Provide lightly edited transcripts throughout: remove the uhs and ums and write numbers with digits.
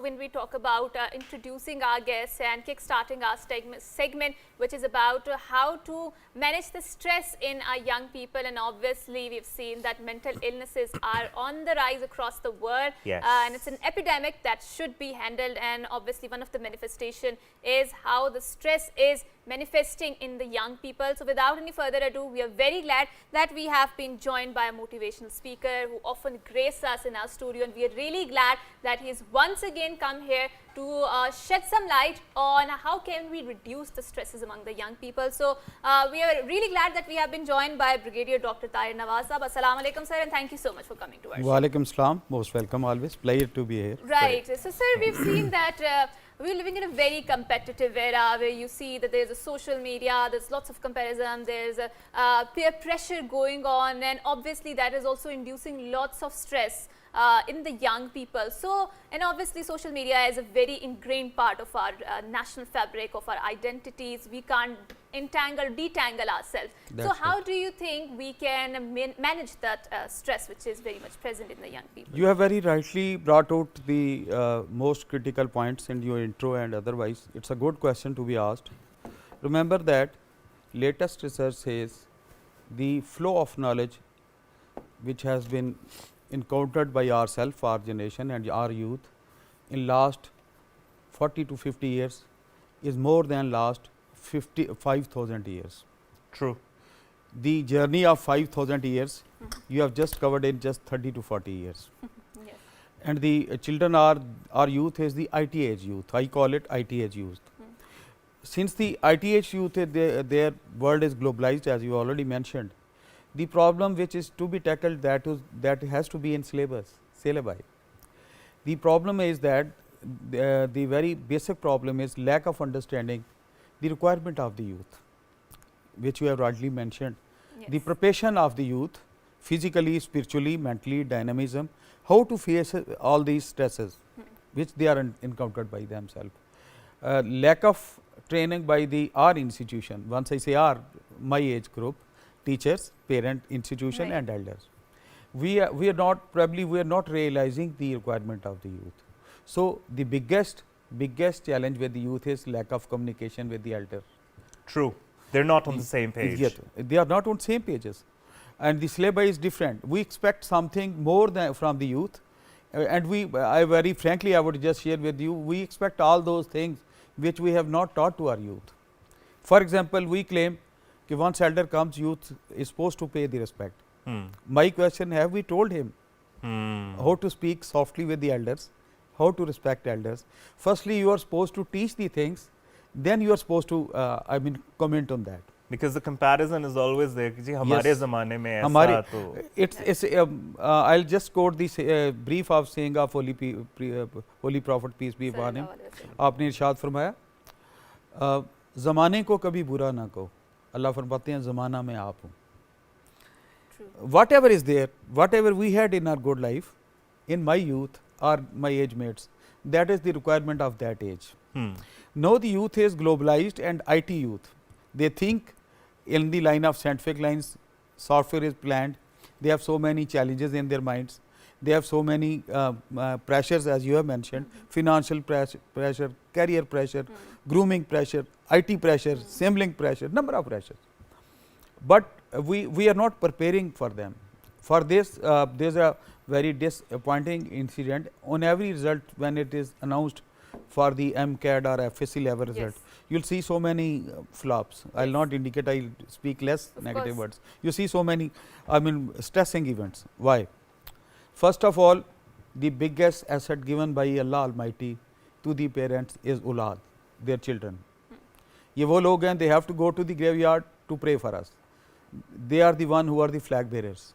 when we talk about introducing our guests and kickstarting our segment, which is about how to manage the stress in our young people, and obviously we've seen that mental illnesses are on the rise across the world, and it's an epidemic that should be handled, and obviously one of the manifestation is how the stress is manifesting in the young people. So without any further ado, we are very glad that we have been joined by a motivational speaker who often graces us in our studio, and we are really glad that he has once again come here to shed some light on how can we reduce the stresses among the young people. So we are really glad that we have been joined by Brigadier Dr. Tahir Nawaz Sahab. Assalamu alaikum, sir, and thank you so much for coming to our show. Wa alaikum salam, most welcome, always pleasure to be here. Right. So sir, we've seen that we're living in a very competitive era where you see that there's a social media, there's lots of comparison, there's a peer pressure going on, and obviously that is also inducing lots of stress in the young people. So, and obviously social media is a very ingrained part of our national fabric, of our identities. We can't detangle ourselves. That's so how do you think we can manage that stress which is very much present in the young people? You have very rightly brought out the most critical points in your intro and otherwise. It's a good question to be asked. Remember that latest research says the flow of knowledge which has been encountered by ourselves, our generation and our youth in last 40 to 50 years is more than last 5,000 years. True. The journey of 5,000 years you have just covered in just 30 to 40 years. Yes. And the children are, our youth is the IT age youth. I call it IT age youth. Since the IT age youth, their world is globalized, as you already mentioned. The problem which is to be tackled, that has to be in syllabi. The problem is that the very basic problem is lack of understanding the requirement of the youth, which you have rightly mentioned. Yes. The preparation of the youth physically, spiritually, mentally, dynamism, how to face all these stresses which they are encountered by themselves. Lack of training by our institution, once I say our, my age group, teachers, parent, institution and elders. We are not realizing the requirement of the youth. So the biggest challenge with the youth is lack of communication with the elder. True. They're not on the same page. Yet, they are not on same pages, and the syllabus is different. We expect something more than from the youth, and I very frankly I would just share with you, we expect all those things which we have not taught to our youth. For example, we claim that once elder comes, youth is supposed to pay the respect. My question, have we told him how to speak softly with the elders, how to respect elders? Firstly, you are supposed to teach the things, then you are supposed to comment on that. Because the comparison is always there. Ji, hamare zamane mein aisa to. It's I'll just quote this brief of saying of Holy Prophet, peace be upon him. आपने इरशाद फरमाया, ज़माने को कभी बुरा ना कहो, अल्लाह फरमाते हैं ज़माना में आप हूँ. Whatever is there, whatever we had in our good life, in my youth or my age mates, that is the requirement of that age. Now the youth is globalized and IT youth. They think in the line of scientific lines, software is planned. They have so many challenges in their minds. They have so many pressures, as you have mentioned, financial pressure, career pressure, grooming pressure, IT pressure, sibling pressure, number of pressures. But we are not preparing for them. For this, there is a very disappointing incident on every result when it is announced for the MCAT or FSC level result. You will see so many flops. I will not indicate, I will speak less negative words. You see so many, stressing events. Why? First of all, the biggest asset given by Allah Almighty to the parents is ulad, their children. ये वो लोग हैं, they have to go to the graveyard to pray for us. They are the one who are the flag bearers,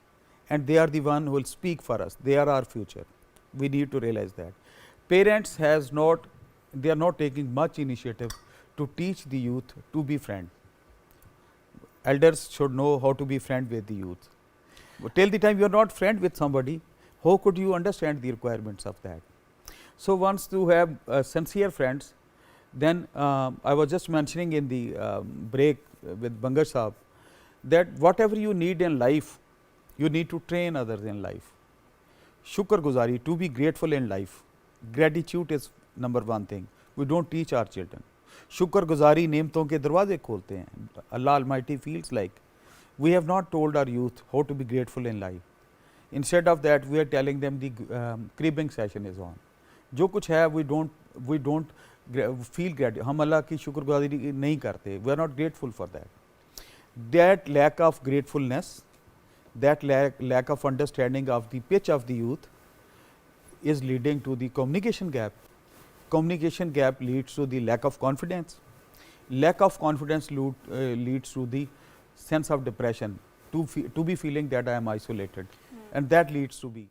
and they are the one who will speak for us. They are our future. We need to realize that. Parents they are not taking much initiative to teach the youth to be friend. Elders should know how to be friend with the youth. But till the time you are not friend with somebody, how could you understand the requirements of that? So once you have sincere friends, then I was just mentioning in the break with Bangar Saab that whatever you need in life, you need to train others in life. Shukr Guzari, to be grateful in life. Gratitude is number one thing. We don't teach our children. शुक्रगुजारी नेमतों के दरवाजे खोलते हैं. Allah Almighty feels like we have not told our youth how to be grateful in life. Instead of that, we are telling them the cribbing session is on. जो कुछ है we don't feel gratitude. हम अल्लाह की शुक्रगुजारी नहीं करते. We are not grateful for that. That lack of gratefulness, that lack of understanding of the pitch of the youth is leading to the communication gap. Communication gap leads to the lack of confidence. Lack of confidence leads to the sense of depression, to be feeling that I am isolated, and that leads to be